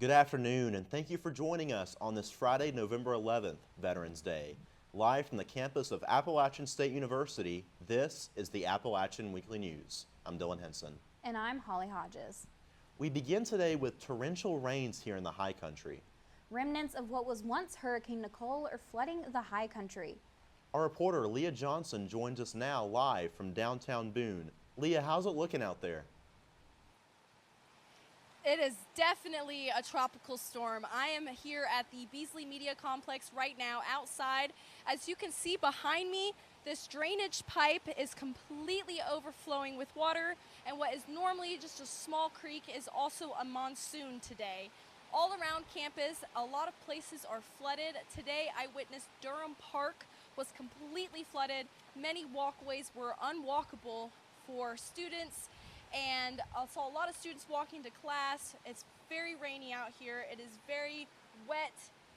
Good afternoon, and thank you for joining us on this Friday, November 11th, Veterans Day. Live from the campus of Appalachian State University, this is the Appalachian Weekly News. I'm Dylan Henson. And I'm Holly Hodges. We begin today with torrential rains here in the high country. Remnants of what was once Hurricane Nicole are flooding the high country. Our reporter Leah Johnson joins us now live from downtown Boone. Leah, how's it looking out there? It is definitely a tropical storm. I am here at the Beasley Media Complex right now outside. As you can see behind me, this drainage pipe is completely overflowing with water, and what is normally just a small creek is also a monsoon today. All around campus, a lot of places are flooded. Today I witnessed Durham Park was completely flooded. Many walkways were unwalkable for students, and I saw a lot of students walking to class. It's very rainy out here. It is very wet,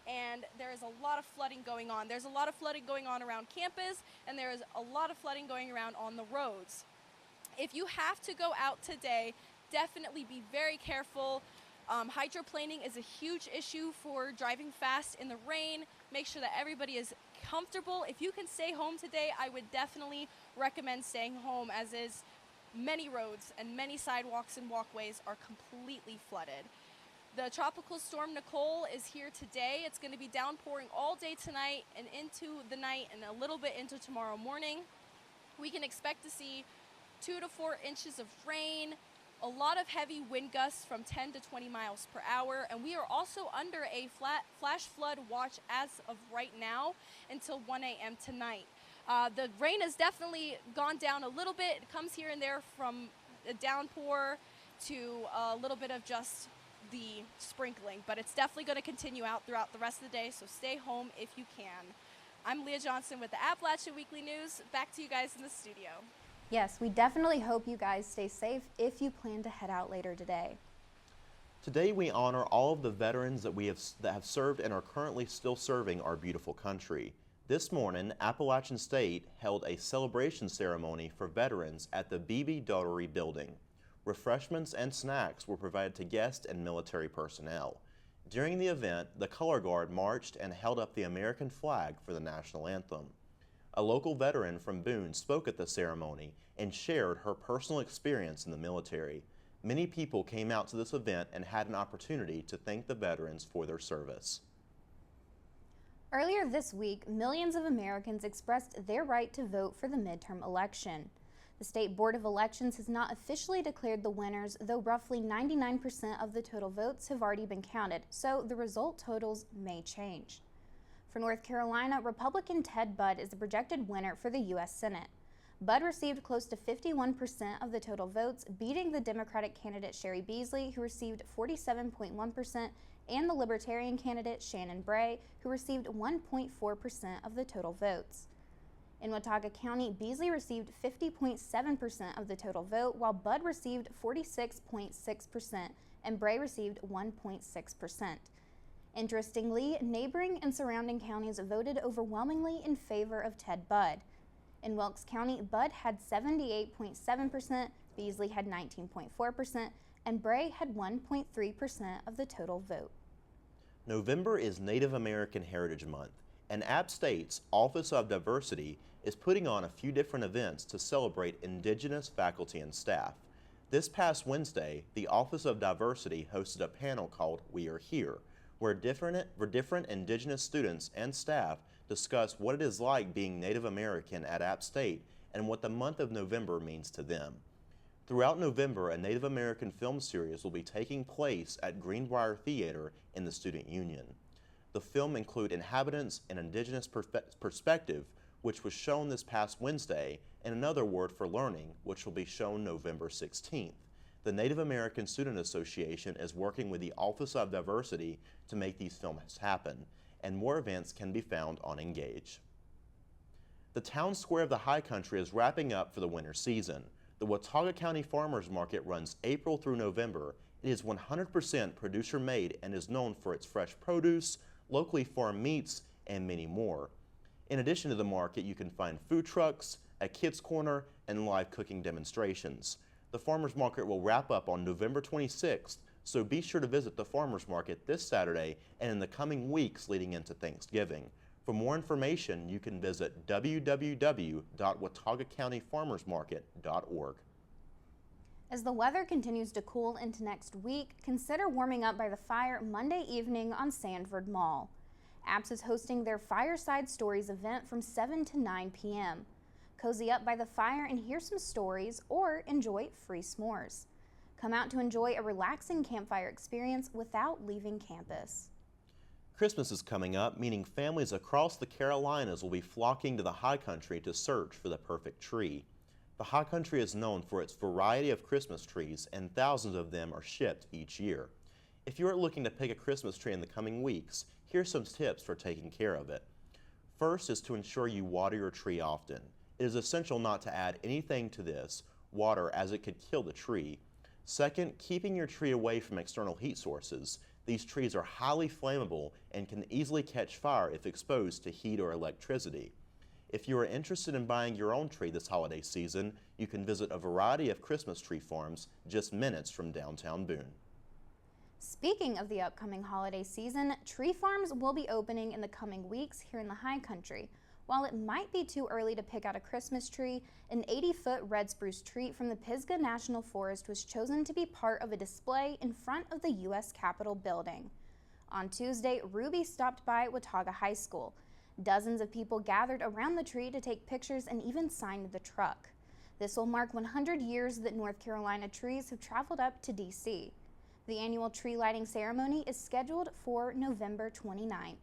and there is a lot of flooding going on. There's a lot of flooding going on around campus, and there is a lot of flooding going around on the roads. If you have to go out today, definitely be very careful. Hydroplaning is a huge issue for driving fast in the rain. Make sure that everybody is comfortable. If you can stay home today, I would definitely recommend staying home, as is many roads and many sidewalks and walkways are completely flooded. The tropical storm Nicole is here today. It's going to be downpouring all day tonight and into the night and a little bit into tomorrow morning. We can expect to see 2 to 4 inches of rain, a lot of heavy wind gusts from 10 to 20 miles per hour, and we are also under a flash flood watch as of right now until 1 a.m. tonight. The rain has definitely gone down a little bit. It comes here and there from a downpour to a little bit of just the sprinkling, but it's definitely going to continue out throughout the rest of the day, so stay home if you can. I'm Leah Johnson with the Appalachian Weekly News. Back to you guys in the studio. Yes, we definitely hope you guys stay safe if you plan to head out later today. Today we honor all of the veterans that have served and are currently still serving our beautiful country. This morning, Appalachian State held a celebration ceremony for veterans at the B.B. Daugherty building. Refreshments and snacks were provided to guests and military personnel. During the event, the Color Guard marched and held up the American flag for the national anthem. A local veteran from Boone spoke at the ceremony and shared her personal experience in the military. Many people came out to this event and had an opportunity to thank the veterans for their service. Earlier this week, millions of Americans expressed their right to vote for the midterm election. The State Board of Elections has not officially declared the winners, though roughly 99% of the total votes have already been counted, so the result totals may change. For North Carolina, Republican Ted Budd is the projected winner for the U.S. Senate. Budd received close to 51% of the total votes, beating the Democratic candidate Sherry Beasley, who received 47.1%, and the Libertarian candidate Shannon Bray, who received 1.4% of the total votes. In Watauga County, Beasley received 50.7% of the total vote, while Budd received 46.6% and Bray received 1.6%. Interestingly, neighboring and surrounding counties voted overwhelmingly in favor of Ted Budd. In Wilkes County, Budd had 78.7%, Beasley had 19.4%, and Bray had 1.3% of the total vote. November is Native American Heritage Month, and App State's Office of Diversity is putting on a few different events to celebrate Indigenous faculty and staff. This past Wednesday, the Office of Diversity hosted a panel called We Are Here, where different Indigenous students and staff discuss what it is like being Native American at App State and what the month of November means to them. Throughout November, a Native American film series will be taking place at Greenbrier Theater in the Student Union. The film includes Inhabitants and Indigenous Perspective, which was shown this past Wednesday, and Another Word for Learning, which will be shown November 16th. The Native American Student Association is working with the Office of Diversity to make these films happen, and more events can be found on Engage. The town square of the High Country is wrapping up for the winter season. The Watauga County Farmers Market runs April through November. It is 100% producer-made and is known for its fresh produce, locally farmed meats, and many more. In addition to the market, you can find food trucks, a kids' corner, and live cooking demonstrations. The farmers market will wrap up on November 26th So be sure to visit the farmers market this Saturday and in the coming weeks leading into Thanksgiving. For more information, you can visit www.wataugacountyfarmersmarket.org. As the weather continues to cool into next week, consider warming up by the fire Monday evening on Sandford Mall. APPS is hosting their Fireside Stories event from 7 to 9 p.m. Cozy up by the fire and hear some stories or enjoy free s'mores. Come out to enjoy a relaxing campfire experience without leaving campus. Christmas is coming up, meaning families across the Carolinas will be flocking to the High Country to search for the perfect tree. The High Country is known for its variety of Christmas trees, and thousands of them are shipped each year. If you are looking to pick a Christmas tree in the coming weeks, here's some tips for taking care of it. First is to ensure you water your tree often. It is essential not to add anything to this water, as it could kill the tree. Second, keeping your tree away from external heat sources. These trees are highly flammable and can easily catch fire if exposed to heat or electricity. If you are interested in buying your own tree this holiday season, you can visit a variety of Christmas tree farms just minutes from downtown Boone. Speaking of the upcoming holiday season, tree farms will be opening in the coming weeks here in the High Country. While it might be too early to pick out a Christmas tree, an 80-foot red spruce tree from the Pisgah National Forest was chosen to be part of a display in front of the U.S. Capitol building. On Tuesday, Ruby stopped by Watauga High School. Dozens of people gathered around the tree to take pictures and even signed the truck. This will mark 100 years that North Carolina trees have traveled up to D.C. The annual tree lighting ceremony is scheduled for November 29th.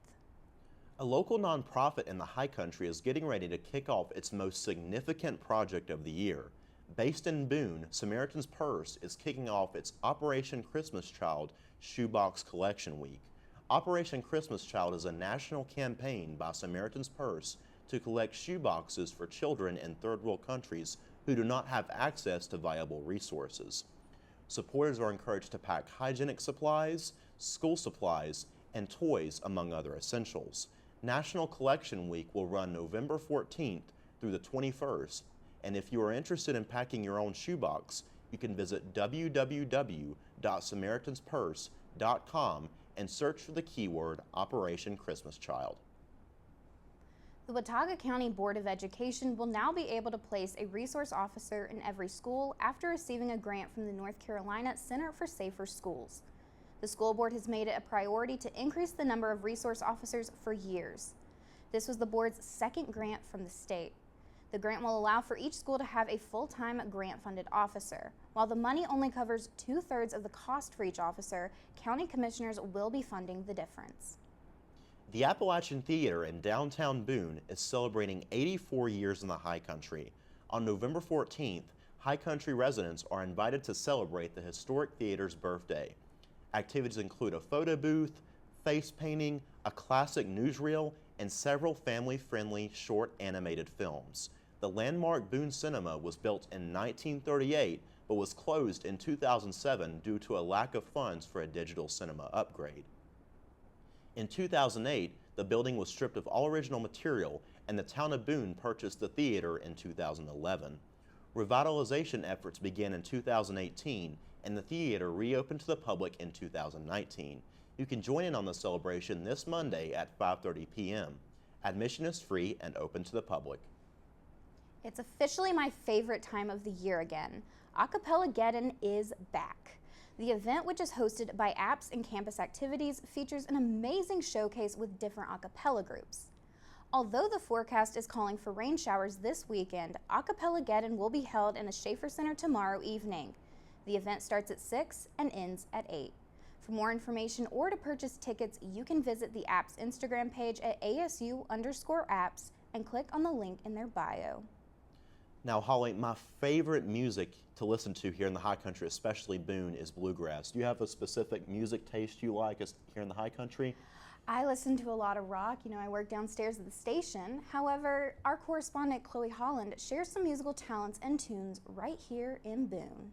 A local nonprofit in the High Country is getting ready to kick off its most significant project of the year. Based in Boone, Samaritan's Purse is kicking off its Operation Christmas Child Shoebox Collection Week. Operation Christmas Child is a national campaign by Samaritan's Purse to collect shoeboxes for children in third world countries who do not have access to viable resources. Supporters are encouraged to pack hygienic supplies, school supplies, and toys, among other essentials. National Collection Week will run November 14th through the 21st, and if you are interested in packing your own shoebox, you can visit www.samaritanspurse.com and search for the keyword Operation Christmas Child. The Watauga County Board of Education will now be able to place a resource officer in every school after receiving a grant from the North Carolina Center for Safer Schools. The school board has made it a priority to increase the number of resource officers for years. This was the board's second grant from the state. The grant will allow for each school to have a full-time grant-funded officer. While the money only covers 2/3 of the cost for each officer, county commissioners will be funding the difference. The Appalachian Theater in downtown Boone is celebrating 84 years in the High Country. On November 14th, High Country residents are invited to celebrate the historic theater's birthday. Activities include a photo booth, face painting, a classic newsreel, and several family-friendly short animated films. The landmark Boone Cinema was built in 1938 but was closed in 2007 due to a lack of funds for a digital cinema upgrade. In 2008, the building was stripped of all original material, and the town of Boone purchased the theater in 2011. Revitalization efforts began in 2018, and the theater reopened to the public in 2019. You can join in on the celebration this Monday at 5:30 p.m. Admission is free and open to the public. It's officially my favorite time of the year again. Acapella-geddon is back. The event, which is hosted by APPS and Campus Activities, features an amazing showcase with different a cappella groups. Although the forecast is calling for rain showers this weekend, Acapella-geddon will be held in the Schaefer Center tomorrow evening. The event starts at 6 and ends at 8. For more information or to purchase tickets, you can visit the APPS Instagram page at ASU_APPS and click on the link in their bio. Now, Holly, my favorite music to listen to here in the High Country, especially Boone, is bluegrass. Do you have a specific music taste you like here in the High Country? I listen to a lot of rock. I work downstairs at the station. However, our correspondent Chloe Holland shares some musical talents and tunes right here in Boone.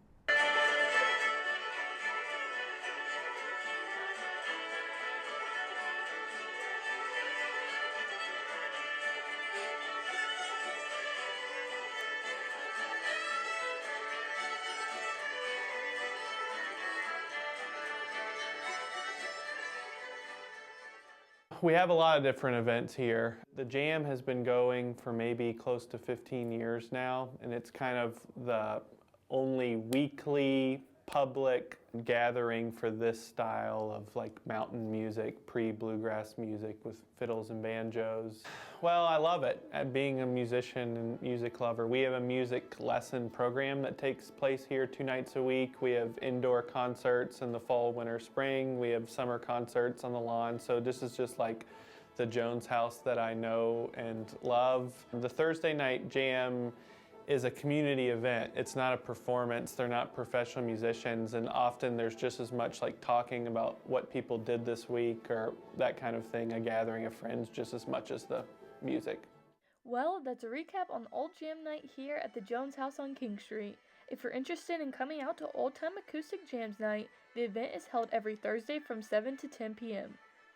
We have a lot of different events here. The Jam has been going for maybe close to 15 years now, and it's kind of the only weekly public gathering for this style of like mountain music, pre-bluegrass music with fiddles and banjos. Well, I love it. Being a musician and music lover, we have a music lesson program that takes place here 2 nights a week. We have indoor concerts in the fall, winter, spring. We have summer concerts on the lawn. So this is just like the Jones house that I know and love. The Thursday night jam is a community event. It's not a performance. They're not professional musicians, and often there's just as much like talking about what people did this week or that kind of thing, a gathering of friends, just as much as the music. Well, that's a recap on Old Jam Night here at the Jones House on King Street. If you're interested in coming out to Old Time Acoustic Jams Night, the event is held every Thursday from 7 to 10 p.m.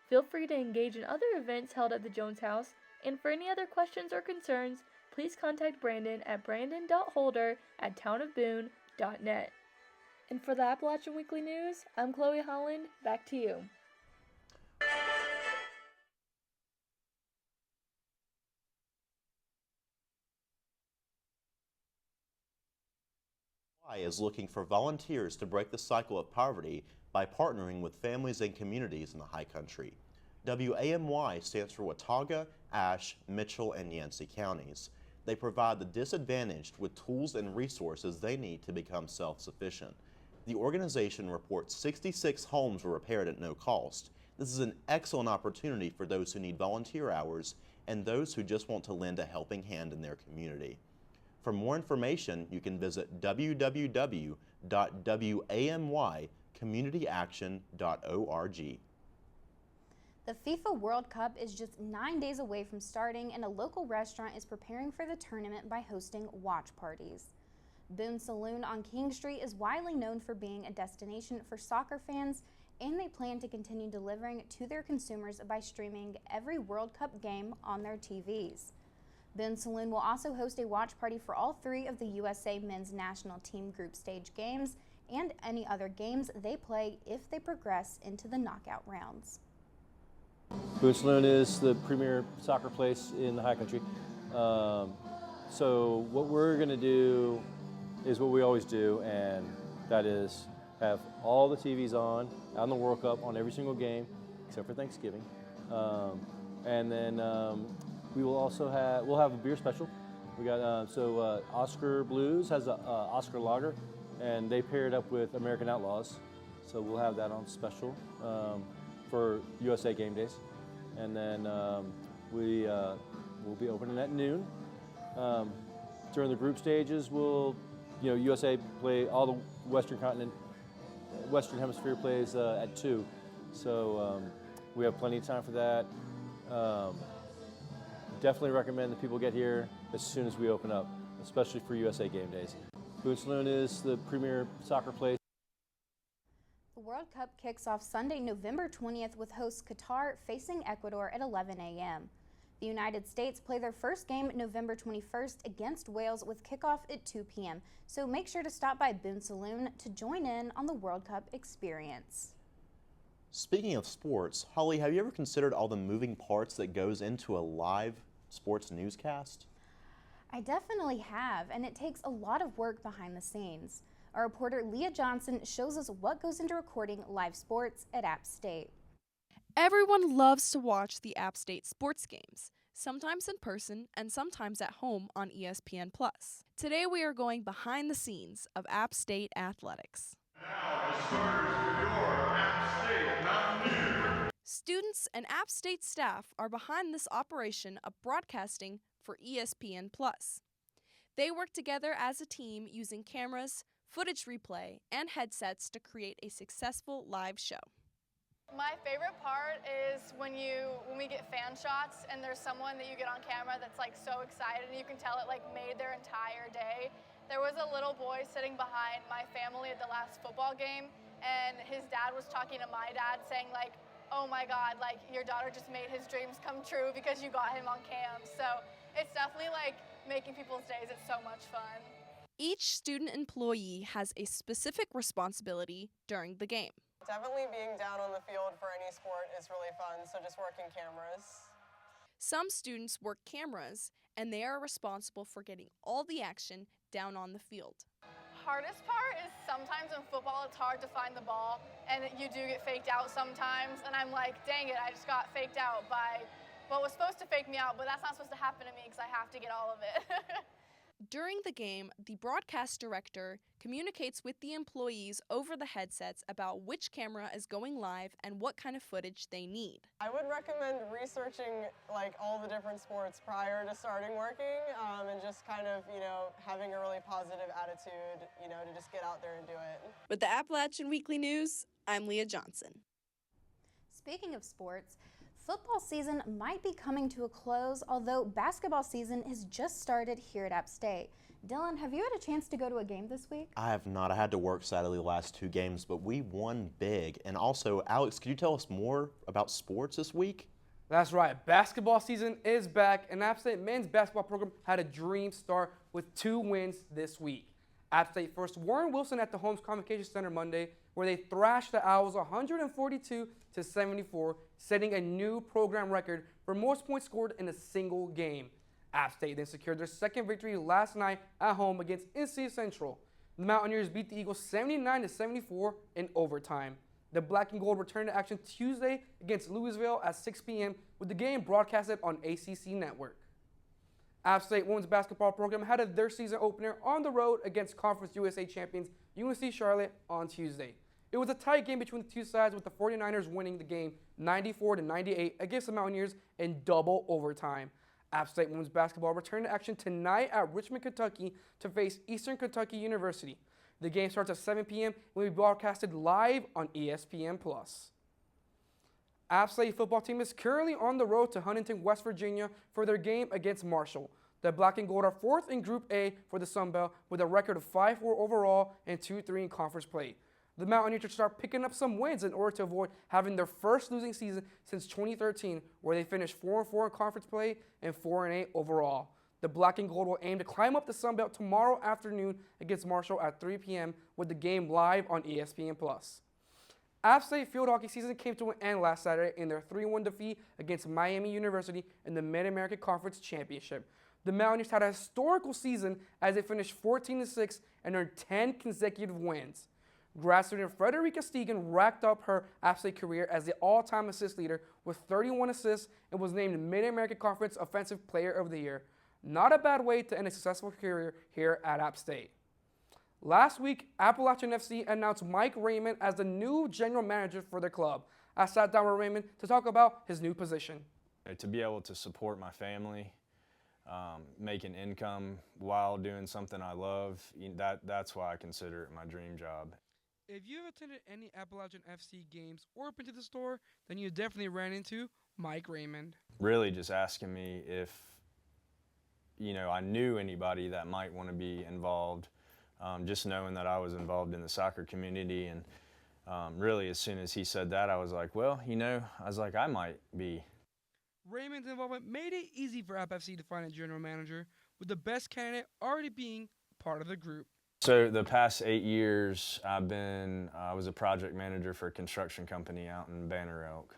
Feel free to engage in other events held at the Jones House, and for any other questions or concerns, please contact Brandon at brandon.holder@townofboone.net. And for the Appalachian Weekly News, I'm Chloe Holland. Back to you. Is looking for volunteers to break the cycle of poverty by partnering with families and communities in the high country. WAMY stands for Watauga, Ashe, Mitchell, and Yancey counties. They provide the disadvantaged with tools and resources they need to become self-sufficient. The organization reports 66 homes were repaired at no cost. This is an excellent opportunity for those who need volunteer hours and those who just want to lend a helping hand in their community. For more information, you can visit www.wamycommunityaction.org. The FIFA World Cup is just 9 days away from starting, and a local restaurant is preparing for the tournament by hosting watch parties. Boone Saloon on King Street is widely known for being a destination for soccer fans, and they plan to continue delivering to their consumers by streaming every World Cup game on their TVs. Boone Saloon will also host a watch party for all 3 of the USA men's national team group stage games and any other games they play if they progress into the knockout rounds. Boone Saloon is the premier soccer place in the high country. So what we're going to do is what we always do, and that is have all the TVs on the World Cup on every single game except for Thanksgiving. And then we will also have a beer special. We got Oscar Blues has a Oscar Lager, and they paired up with American Outlaws, so we'll have that on special for USA game days. And then we'll be opening at noon. During the group stages, USA play all the Western Hemisphere plays at 2, so we have plenty of time for that. Definitely recommend that people get here as soon as we open up, especially for USA game days. Boone Saloon is the premier soccer place. The World Cup kicks off Sunday, November 20th with hosts Qatar facing Ecuador at 11 a.m. The United States play their first game November 21st against Wales with kickoff at 2 p.m. So make sure to stop by Boone Saloon to join in on the World Cup experience. Speaking of sports, Holly, have you ever considered all the moving parts that goes into a live sports newscast? I definitely have, and it takes a lot of work behind the scenes. Our reporter Leah Johnson shows us what goes into recording live sports at App State. Everyone loves to watch the App State sports games, sometimes in person and sometimes at home on ESPN+. Today we are going behind the scenes of App State athletics. Now the starters for your App State Mountaineers. Students and App State staff are behind this operation of broadcasting for ESPN+. They work together as a team using cameras, footage replay, and headsets to create a successful live show. My favorite part is when we get fan shots and there's someone that you get on camera that's like so excited and you can tell it like made their entire day. There was a little boy sitting behind my family at the last football game, and his dad was talking to my dad saying like, oh my God, like your daughter just made his dreams come true because you got him on cam. So it's definitely like making people's days. It's so much fun. Each student employee has a specific responsibility during the game. Definitely being down on the field for any sport is really fun, so just working cameras. Some students work cameras, and they are responsible for getting all the action down on the field. Hardest part is sometimes in football it's hard to find the ball, and you do get faked out sometimes, and I'm like, dang it, I just got faked out by what was supposed to fake me out, but that's not supposed to happen to me because I have to get all of it. During the game, the broadcast director communicates with the employees over the headsets about which camera is going live and what kind of footage they need. I would recommend researching like all the different sports prior to starting working, and just kind of, having a really positive attitude, to just get out there and do it. With the Appalachian Weekly News, I'm Leah Johnson. Speaking of sports, football season might be coming to a close, although basketball season has just started here at App State. Dylan, have you had a chance to go to a game this week? I have not. I had to work sadly the last 2 games, but we won big. And also, Alex, could you tell us more about sports this week? That's right. Basketball season is back, and App State men's basketball program had a dream start with 2 wins this week. App State first Warren Wilson at the Holmes Convocation Center Monday, where they thrashed the Owls 142-74, setting a new program record for most points scored in a single game. App State then secured their second victory last night at home against NC Central. The Mountaineers beat the Eagles 79-74 in overtime. The Black and Gold returned to action Tuesday against Louisville at 6 p.m. with the game broadcasted on ACC Network. App State women's basketball program had their season opener on the road against Conference USA champions UNC Charlotte on Tuesday. It was a tight game between the two sides, with the 49ers winning the game 94-98 against the Mountaineers in double overtime. App State women's basketball returned to action tonight at Richmond, Kentucky to face Eastern Kentucky University. The game starts at 7 p.m. and will be broadcasted live on ESPN+. App State football team is currently on the road to Huntington, West Virginia for their game against Marshall. The Black and Gold are 4th in Group A for the Sun Belt with a record of 5-4 overall and 2-3 in conference play. The Mountaineers should start picking up some wins in order to avoid having their first losing season since 2013, where they finished 4-4 in conference play and 4-8 overall. The Black and Gold will aim to climb up the Sun Belt tomorrow afternoon against Marshall at 3 p.m. with the game live on ESPN+. App State field hockey season came to an end last Saturday in their 3-1 defeat against Miami University in the Mid-American Conference Championship. The Mountaineers had a historical season as they finished 14-6 and earned 10 consecutive wins. Grad student Frederica Stegan racked up her App State career as the all-time assist leader with 31 assists and was named Mid-American Conference Offensive Player of the Year. Not a bad way to end a successful career here at App State. Last week, Appalachian FC announced Mike Raymond as the new general manager for their club. I sat down with Raymond to talk about his new position. To be able to support my family, make an income while doing something I love, that's why I consider it my dream job. If you've attended any Appalachian FC games or been to the store, then you definitely ran into Mike Raymond. Really just asking me if, I knew anybody that might want to be involved. Just knowing that I was involved in the soccer community, and really as soon as he said that, I was like, well, I might be. Raymond's involvement made it easy for App FC to find a general manager, with the best candidate already being part of the group. So the past 8 years, I was a project manager for a construction company out in Banner Elk.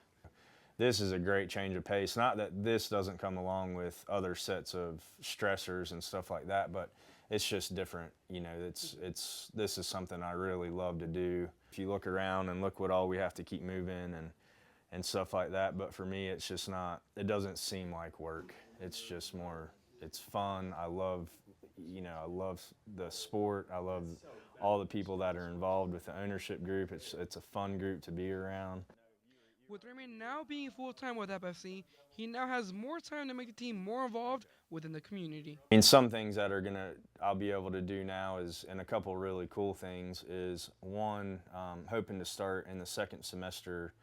This is a great change of pace. Not that this doesn't come along with other sets of stressors and stuff like that, but it's just different. This is something I really love to do. If you look around and look what all we have to keep moving and stuff like that, but for me, it's just not, it doesn't seem like work. It's just more, it's fun. I love the sport. I love all the people that are involved with the ownership group. It's a fun group to be around. With Raymond now being full-time with App FC, he now has more time to make the team more involved within the community. Some things that I'll be able to do now is, and a couple really cool things is, one, hoping to start in the second semester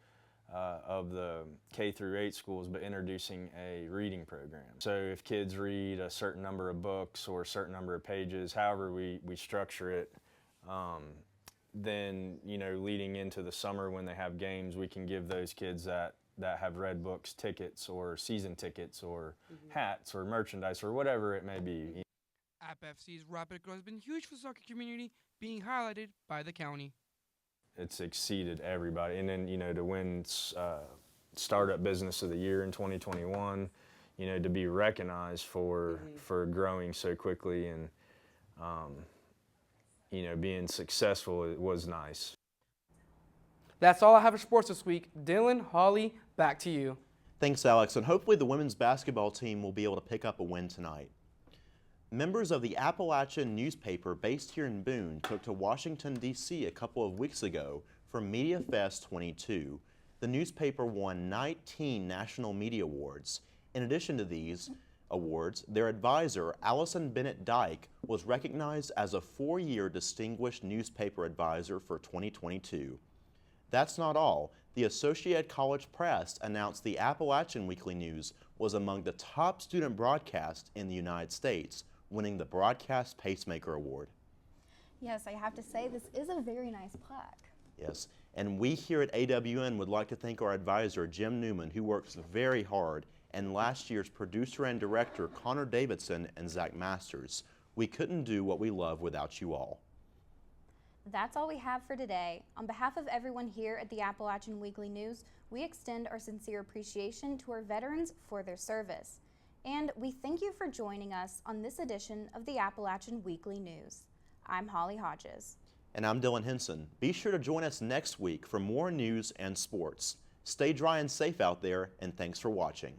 of the K-8 schools, but introducing a reading program. So if kids read a certain number of books or a certain number of pages, however we structure it, then, leading into the summer when they have games, we can give those kids that have read books tickets or season tickets or hats or merchandise or whatever it may be. App FC's rapid growth has been huge for the soccer community, being highlighted by the county. it's exceeded everybody. And then, you know, to win Startup Business of the Year in 2021, you know, to be recognized for growing so quickly and, you know, being successful, it was nice. That's all I have for sports this week. Dylan, Holly, back to you. Thanks, Alex, and hopefully the women's basketball team will be able to pick up a win tonight. Members of the Appalachian newspaper based here in Boone took to Washington, D.C. a couple of weeks ago for Media Fest 22. The newspaper won 19 National Media Awards. In addition to these awards, their advisor, Allison Bennett Dyke, was recognized as a 4-year Distinguished Newspaper Advisor for 2022. That's not all. The Associated College Press announced the Appalachian Weekly News was among the top student broadcasts in the United States, winning the Broadcast Pacemaker Award. Yes, I have to say this is a very nice plaque. Yes, and we here at AWN would like to thank our advisor, Jim Newman, who works very hard, and last year's producer and director, Connor Davidson and Zach Masters. We couldn't do what we love without you all. That's all we have for today. On behalf of everyone here at the Appalachian Weekly News, we extend our sincere appreciation to our veterans for their service. And we thank you for joining us on this edition of the Appalachian Weekly News. I'm Holly Hodges. And I'm Dylan Henson. Be sure to join us next week for more news and sports. Stay dry and safe out there, and thanks for watching.